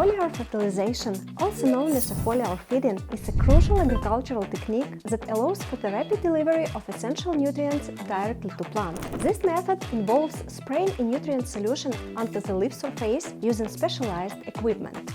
Foliar fertilization, also known as foliar feeding, is a crucial agricultural technique that allows for the rapid delivery of essential nutrients directly to plants. This method involves spraying a nutrient solution onto the leaf surface using specialized equipment.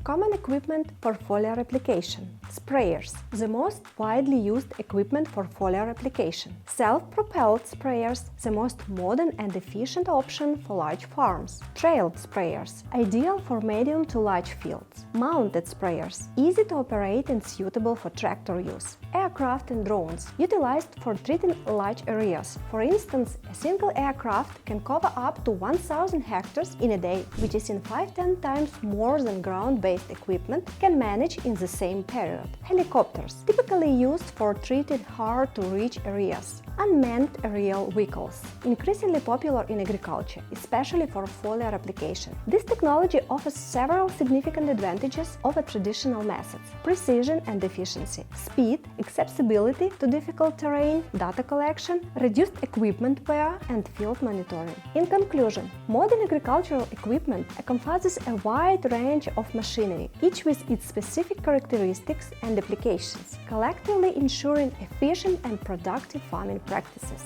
Common equipment for foliar application. Sprayers, the most widely used equipment for foliar application. Self-propelled sprayers, the most modern and efficient option for large farms. Trail sprayers, ideal for medium to large fields. Mounted sprayers, easy to operate and suitable for tractor use. Aircraft and drones, utilized for treating large areas. For instance, a single aircraft can cover up to 1,000 hectares in a day, which is in 5–10 times more than ground-based equipment can manage in the same period. Helicopters, typically used for treating hard-to-reach areas. Unmanned aerial vehicles, increasingly popular in agriculture, especially for foliar application. This technology offers several significant advantages over traditional methods: precision and efficiency, speed, accessibility to difficult terrain, data collection, reduced equipment wear, and field monitoring. In conclusion, modern agricultural equipment encompasses a wide range of machinery, each with its specific characteristics and applications, collectively ensuring efficient and productive farming practices.